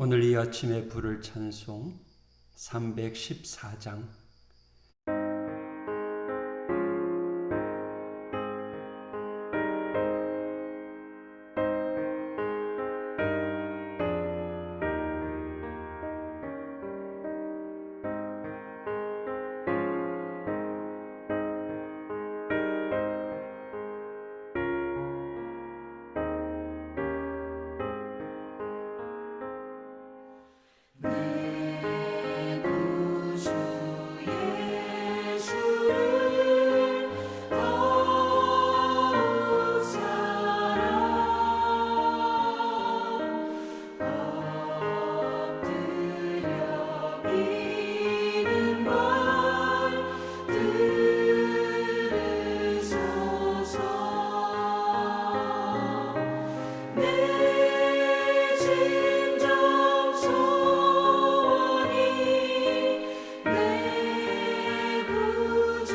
오늘 이 아침에 부를 찬송 314장. 내 구주 예수를 더욱 엎드려 비는 말 들으소서. 내 진정 소원이 내 구주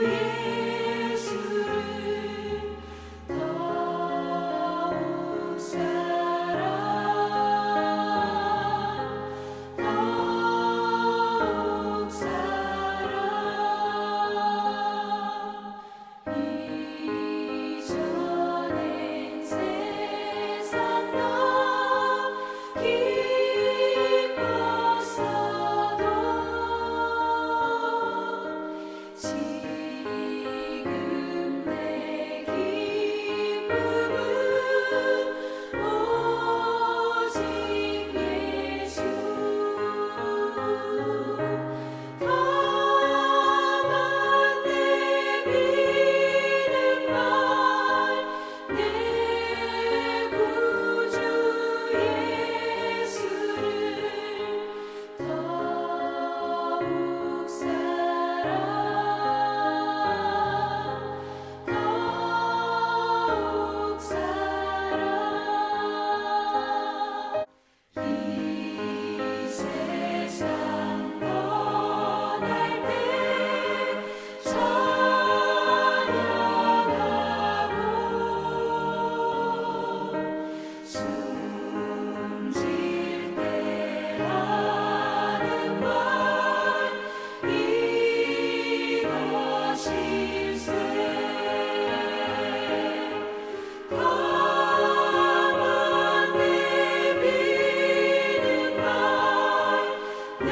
예수를 더욱 이전엔 세상 나 기뻤어도 지금 내 기쁨은 오직 예수. 다만 내 비는 말 내 구주 예수를 더욱 이 세상 떠날 때 찬양하고 숨질 때 하는 말 이것일세. 다만 내 비는 말 내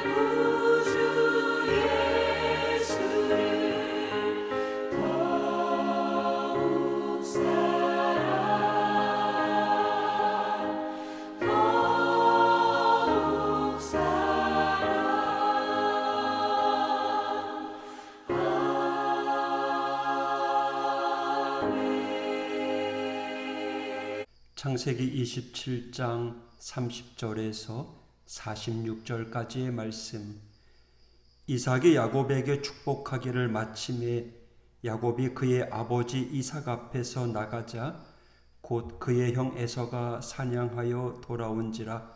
구주 예수를 더욱 창세기 27장 30절에서 46절까지의 말씀. 이삭이 야곱에게 축복하기를 마침에 야곱이 그의 아버지 이삭 앞에서 나가자 곧 그의 형 에서가 사냥하여 돌아온지라.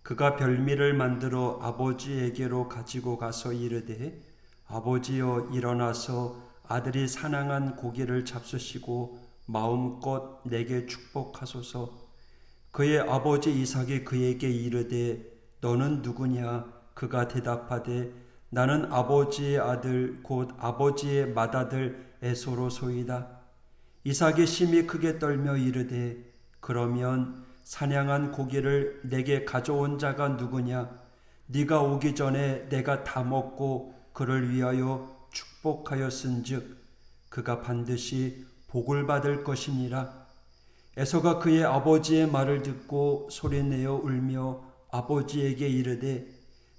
그가 별미를 만들어 아버지에게로 가지고 가서 이르되, 아버지여, 일어나서 아들이 사냥한 고기를 잡수시고 마음껏 내게 축복하소서. 그의 아버지 이삭이 그에게 이르되, 너는 누구냐? 그가 대답하되, 나는 아버지의 아들 곧 아버지의 맏아들 에서로소이다. 이삭이 심히 크게 떨며 이르되, 그러면 사냥한 고기를 내게 가져온 자가 누구냐? 네가 오기 전에 내가 다 먹고 그를 위하여 축복하였은즉 그가 반드시 복을 받을 것이니라. 에서가 그의 아버지의 말을 듣고 소리내어 울며 아버지에게 이르되,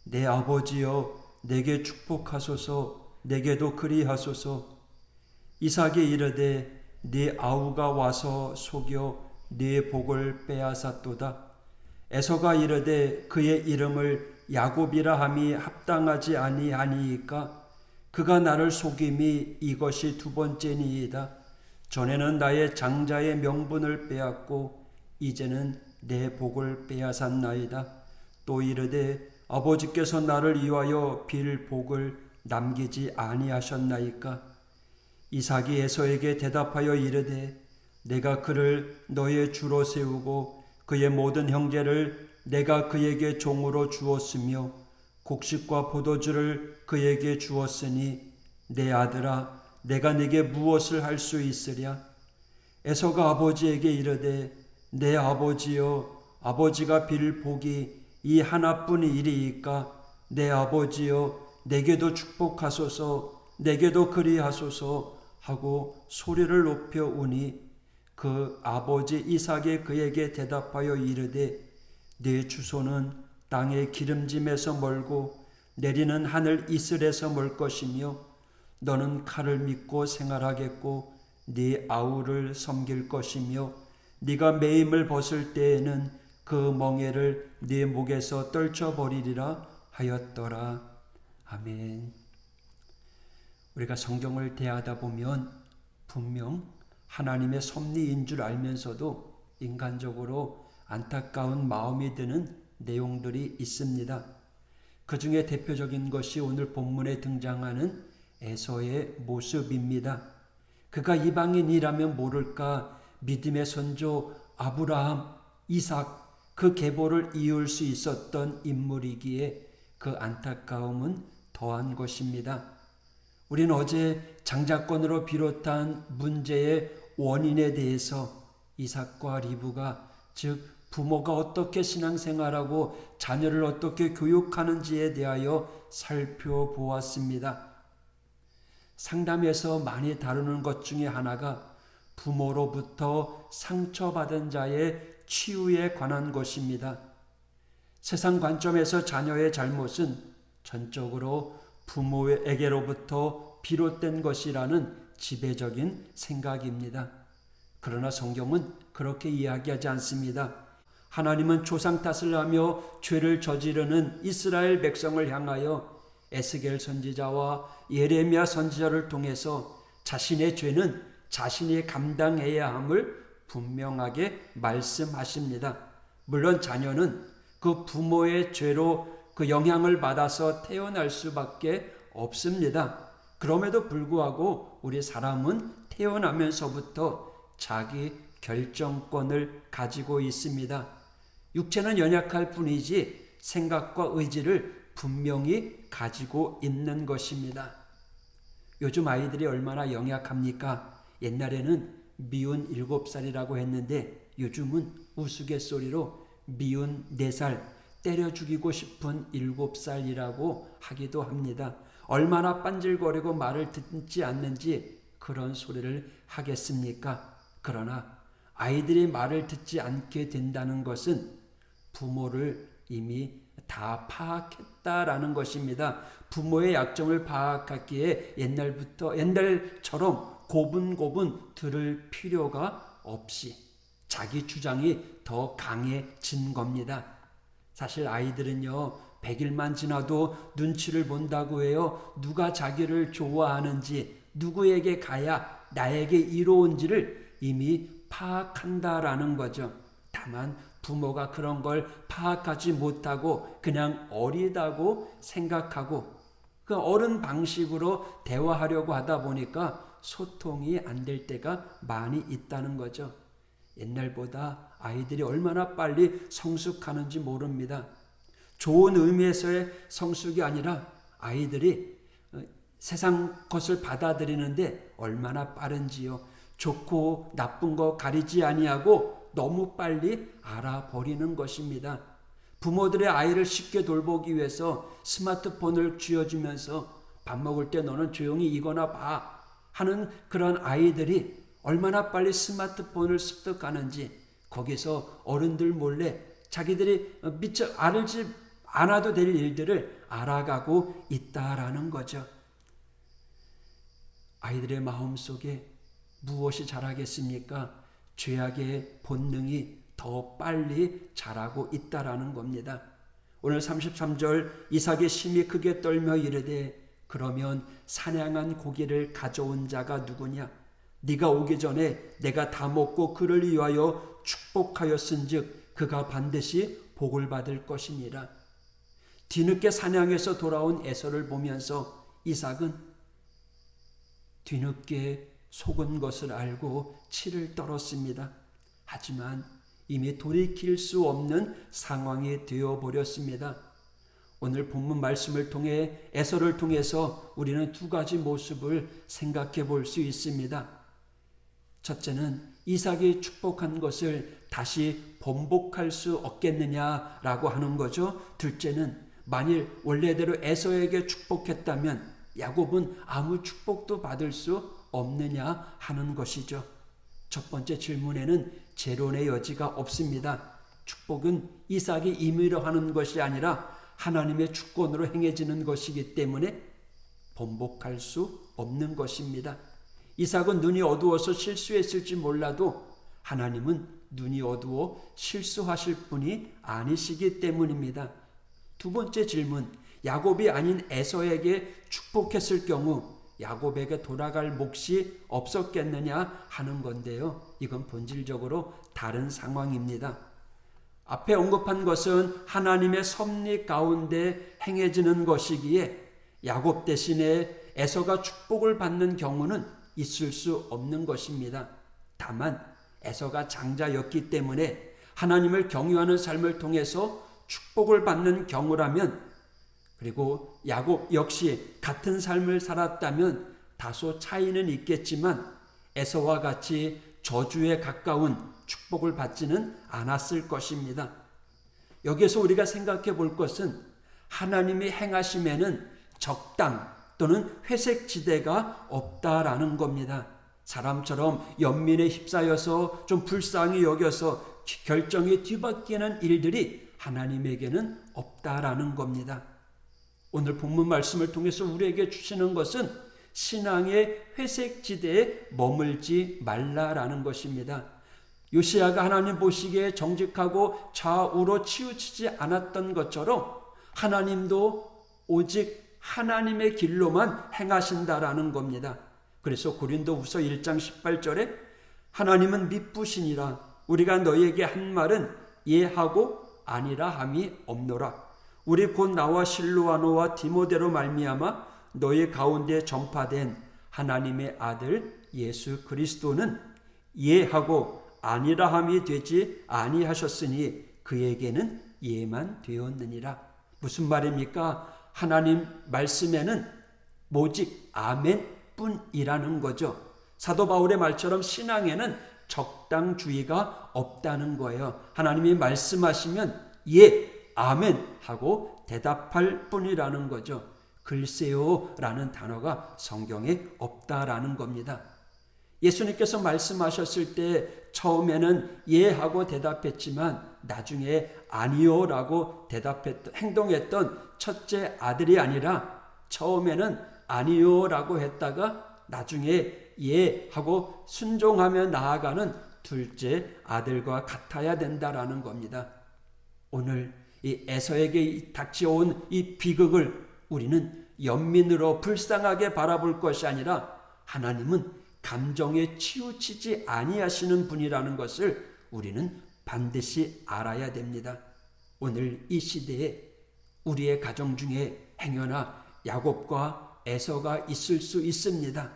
내 아버지여, 내게 축복하소서. 내게도 그리하소서. 이삭이 이르되, 네 아우가 와서 속여 네 복을 빼앗았도다. 에서가 이르되, 그의 이름을 야곱이라 함이 합당하지 아니하니이까? 그가 나를 속임이 이것이 두 번째니이다. 전에는 나의 장자의 명분을 빼앗고 이제는 내 복을 빼앗았나이다. 또 이르되, 아버지께서 나를 위하여 빌 복을 남기지 아니하셨나이까? 이삭이 에서에게 대답하여 이르되, 내가 그를 너의 주로 세우고 그의 모든 형제를 내가 그에게 종으로 주었으며 곡식과 포도주를 그에게 주었으니 내 아들아 내가 네게 무엇을 할 수 있으랴. 에서가 아버지에게 이르되 내 아버지여 아버지가 빌 복이 이 하나뿐이리이까 내 아버지여 내게도 축복하소서 내게도 그리하소서 하고 소리를 높여 우니 그 아버지 이삭이 그에게 대답하여 이르되 네 주소는 땅의 기름짐에서 멀고 내리는 하늘 이슬에서 멀 것이며 너는 칼을 믿고 생활하겠고 네 아우를 섬길 것이며 네가 매임을 벗을 때에는 그 멍에를 네 목에서 떨쳐버리리라 하였더라. 아멘. 우리가 성경을 대하다 보면 분명 하나님의 섭리인 줄 알면서도 인간적으로 안타까운 마음이 드는 내용들이 있습니다. 그 중에 대표적인 것이 오늘 본문에 등장하는 에서의 모습입니다. 그가 이방인이라면 모를까 믿음의 선조 아브라함, 이삭 그 계보를 이을 수 있었던 인물이기에 그 안타까움은 더한 것입니다. 우리는 어제 장자권으로 비롯한 문제의 원인에 대해서 이삭과 리브가 즉 부모가 어떻게 신앙생활하고 자녀를 어떻게 교육하는지에 대하여 살펴보았습니다. 상담에서 많이 다루는 것 중에 하나가 부모로부터 상처받은 자의 치유에 관한 것입니다. 세상 관점에서 자녀의 잘못은 전적으로 부모에게로부터 비롯된 것이라는 지배적인 생각입니다. 그러나 성경은 그렇게 이야기하지 않습니다. 하나님은 조상 탓을 하며 죄를 저지르는 이스라엘 백성을 향하여 에스겔 선지자와 예레미야 선지자를 통해서 자신의 죄는 자신이 감당해야 함을 분명하게 말씀하십니다. 물론 자녀는 그 부모의 죄로 그 영향을 받아서 태어날 수밖에 없습니다. 그럼에도 불구하고 우리 사람은 태어나면서부터 자기 결정권을 가지고 있습니다. 육체는 연약할 뿐이지 생각과 의지를 분명히 가지고 있는 것입니다. 요즘 아이들이 얼마나 연약합니까? 옛날에는 미운 7살이라고 했는데 요즘은 우스갯소리로 미운 4살, 때려 죽이고 싶은 7살이라고 하기도 합니다. 얼마나 빤질거리고 말을 듣지 않는지 그런 소리를 하겠습니까? 그러나 아이들이 말을 듣지 않게 된다는 것은 부모를 이미 다 파악했다라는 것입니다. 부모의 약점을 파악하기에 옛날처럼 고분고분 들을 필요가 없이 자기 주장이 더 강해진 겁니다. 사실 아이들은요 100일만 지나도 눈치를 본다고 해요. 누가 자기를 좋아하는지 누구에게 가야 나에게 이로운지를 이미 파악한다라는 거죠. 다만 부모가 그런 걸 파악하지 못하고 그냥 어리다고 생각하고 그 어른 방식으로 대화하려고 하다 보니까 소통이 안 될 때가 많이 있다는 거죠. 옛날보다 아이들이 얼마나 빨리 성숙하는지 모릅니다. 좋은 의미에서의 성숙이 아니라 아이들이 세상 것을 받아들이는데 얼마나 빠른지요. 좋고 나쁜 거 가리지 아니하고 너무 빨리 알아버리는 것입니다. 부모들의 아이를 쉽게 돌보기 위해서 스마트폰을 쥐어주면서 밥 먹을 때 너는 조용히 이거나 봐 하는 그런 아이들이 얼마나 빨리 스마트폰을 습득하는지 거기서 어른들 몰래 자기들이 미처 알지 않아도 될 일들을 알아가고 있다라는 거죠. 아이들의 마음속에 무엇이 자라겠습니까? 죄악의 본능이 더 빨리 자라고 있다라는 겁니다. 오늘 33절 이삭이 심히 크게 떨며 이르되 그러면 사냥한 고기를 가져온 자가 누구냐? 네가 오기 전에 내가 다 먹고 그를 위하여 축복하였은즉 그가 반드시 복을 받을 것이니라. 뒤늦게 사냥해서 돌아온 에서를 보면서 이삭은 뒤늦게 속은 것을 알고 치를 떨었습니다. 하지만 이미 돌이킬 수 없는 상황이 되어버렸습니다. 오늘 본문 말씀을 통해 에서를 통해서 우리는 두 가지 모습을 생각해 볼 수 있습니다. 첫째는 이삭이 축복한 것을 다시 번복할 수 없겠느냐라고 하는 거죠. 둘째는 만일 원래대로 에서에게 축복했다면 야곱은 아무 축복도 받을 수 없느냐 하는 것이죠. 첫 번째 질문에는 재론의 여지가 없습니다. 축복은 이삭이 임의로 하는 것이 아니라 하나님의 주권으로 행해지는 것이기 때문에 번복할 수 없는 것입니다. 이삭은 눈이 어두워서 실수했을지 몰라도 하나님은 눈이 어두워 실수하실 분이 아니시기 때문입니다. 두 번째 질문, 야곱이 아닌 에서에게 축복했을 경우 야곱에게 돌아갈 몫이 없었겠느냐 하는 건데요. 이건 본질적으로 다른 상황입니다. 앞에 언급한 것은 하나님의 섭리 가운데 행해지는 것이기에 야곱 대신에 에서가 축복을 받는 경우는 있을 수 없는 것입니다. 다만 에서가 장자였기 때문에 하나님을 경유하는 삶을 통해서 축복을 받는 경우라면, 그리고 야곱 역시 같은 삶을 살았다면 다소 차이는 있겠지만 에서와 같이 저주에 가까운 축복을 받지는 않았을 것입니다. 여기에서 우리가 생각해 볼 것은 하나님이 행하심에는 적당 또는 회색 지대가 없다라는 겁니다. 사람처럼 연민에 휩싸여서 좀 불쌍히 여겨서 결정이 뒤바뀌는 일들이 하나님에게는 없다라는 겁니다. 오늘 본문 말씀을 통해서 우리에게 주시는 것은 신앙의 회색 지대에 머물지 말라라는 것입니다. 요시야가 하나님 보시기에 정직하고 좌우로 치우치지 않았던 것처럼 하나님도 오직 하나님의 길로만 행하신다라는 겁니다. 그래서 고린도후서 1장 18절에 하나님은 미쁘시니라 우리가 너희에게 한 말은 예하고 아니라 함이 없노라. 우리 곧 나와 실로아노와 디모데로 말미암아 너희 가운데 전파된 하나님의 아들 예수 그리스도는 예하고 아니라 함이 되지 아니하셨으니 그에게는 예만 되었느니라. 무슨 말입니까? 하나님 말씀에는 오직 아멘 뿐이라는 거죠. 사도 바울의 말처럼 신앙에는 적당주의가 없다는 거예요. 하나님이 말씀하시면 예, 아멘 하고 대답할 뿐이라는 거죠. 글쎄요 라는 단어가 성경에 없다라는 겁니다. 예수님께서 말씀하셨을 때 처음에는 예 하고 대답했지만 나중에 아니요 라고 행동했던 첫째 아들이 아니라 처음에는 아니요 라고 했다가 나중에 예 하고 순종하며 나아가는 둘째 아들과 같아야 된다라는 겁니다. 오늘 이 에서에게 닥쳐온 이 비극을 우리는 연민으로 불쌍하게 바라볼 것이 아니라 하나님은 감정에 치우치지 아니하시는 분이라는 것을 우리는 반드시 알아야 됩니다. 오늘 이 시대에 우리의 가정 중에 행여나 야곱과 에서가 있을 수 있습니다.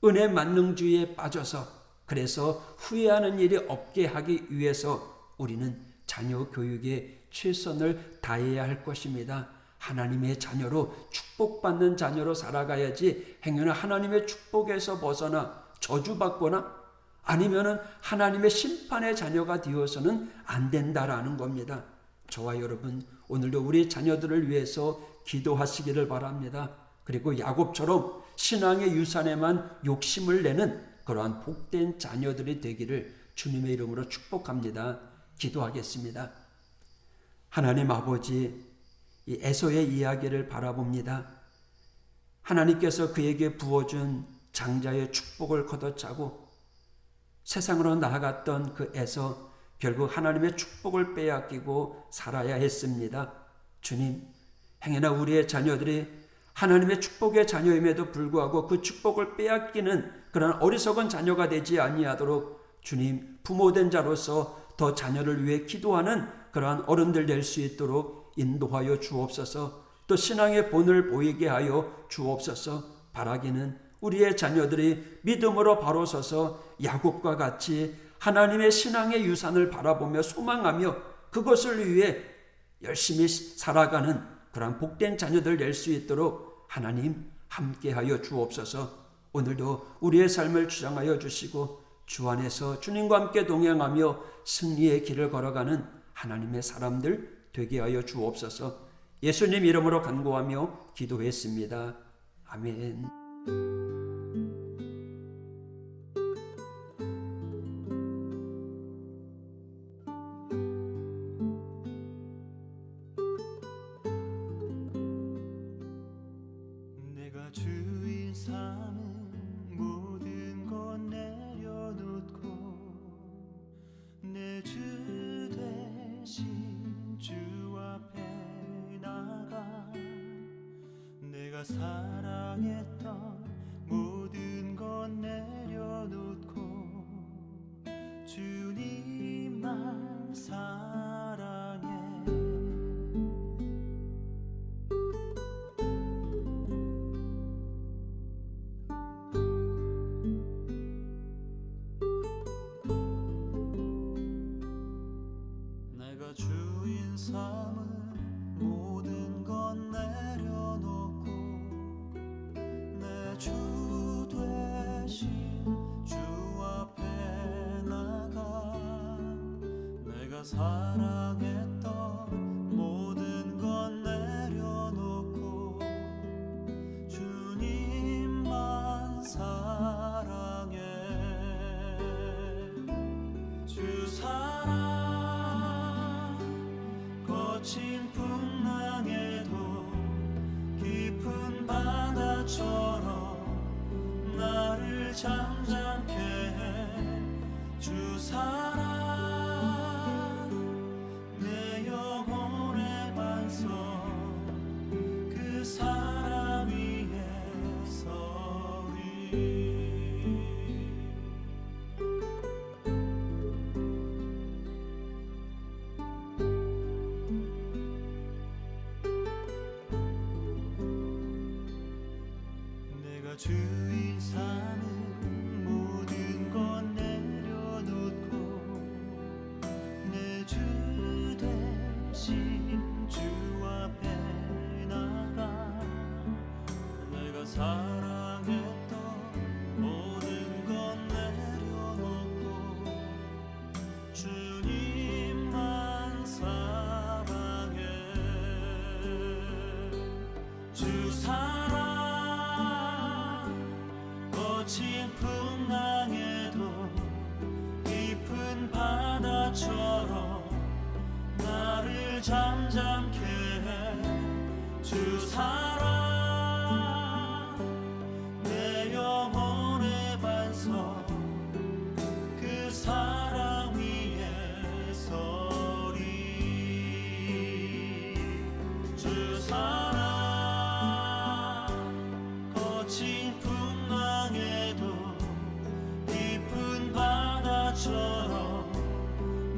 은혜 만능주의에 빠져서 그래서 후회하는 일이 없게 하기 위해서 우리는 자녀 교육에 최선을 다해야 할 것입니다. 하나님의 자녀로 축복받는 자녀로 살아가야지 행여나 하나님의 축복에서 벗어나 저주받거나 아니면은 하나님의 심판의 자녀가 되어서는 안 된다라는 겁니다. 저와 여러분 오늘도 우리 자녀들을 위해서 기도하시기를 바랍니다. 그리고 야곱처럼 신앙의 유산에만 욕심을 내는 그러한 복된 자녀들이 되기를 주님의 이름으로 축복합니다. 기도하겠습니다. 하나님 아버지, 이 에서의 이야기를 바라봅니다. 하나님께서 그에게 부어준 장자의 축복을 걷어차고 세상으로 나아갔던 그 에서 결국 하나님의 축복을 빼앗기고 살아야 했습니다. 주님, 행여나 우리의 자녀들이 하나님의 축복의 자녀임에도 불구하고 그 축복을 빼앗기는 그런 어리석은 자녀가 되지 아니하도록 주님, 부모된 자로서 더 자녀를 위해 기도하는 그러한 어른들 될 수 있도록 인도하여 주옵소서. 또 신앙의 본을 보이게 하여 주옵소서. 바라기는 우리의 자녀들이 믿음으로 바로 서서 야곱과 같이 하나님의 신앙의 유산을 바라보며 소망하며 그것을 위해 열심히 살아가는 그러한 복된 자녀들 될 수 있도록 하나님 함께하여 주옵소서. 오늘도 우리의 삶을 주장하여 주시고 주 안에서 주님과 함께 동행하며 승리의 길을 걸어가는 하나님의 사람들 되게 하여 주옵소서. 예수님 이름으로 간구하며 기도했습니다. 아멘. 내가 주인 삼은 모든 것 내려놓고 내 주 대신 주 앞에 나가 내가 사랑했던 모든 것 내려놓고 주님만 사랑해. 내가 주인 삼은 모든 것 내려놓고 내 주 대신 주 앞에 나가 내가 사랑했던 모든 것 내려놓고 주님만 사랑해. 주 사랑 거친 풍랑에도 깊은 바다처럼 나를 잠잠케 해. 주 사랑 내 영혼의 반석 그 사랑 위에 서리. 내가 주인 삼은 모든 것 내려놓고 내 주 대신 주 앞에 나가 내가 사랑했던 모든 것 내려놓고 주님만 사랑해. 주 사랑 거친 풍랑에도 깊은 바다처럼 나를 잠잠케 해. 주 사랑 내 영혼의 반석 그 사랑 위에 서리. 주 사랑 거친 풍랑에도 깊은 바다처럼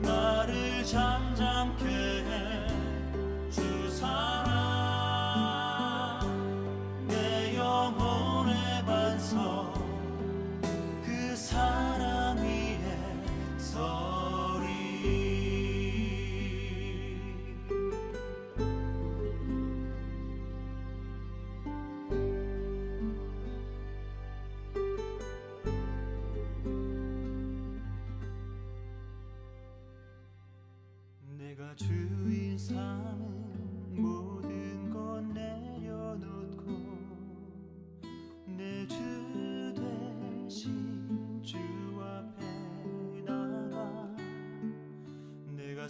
나를 잠잠케 해. 주 사랑 내 영혼의 반석 그 사랑 위에 서리. 내가 주인 삼은 모든 것 내려놓고 내 주 대신 주 앞에 나가 내가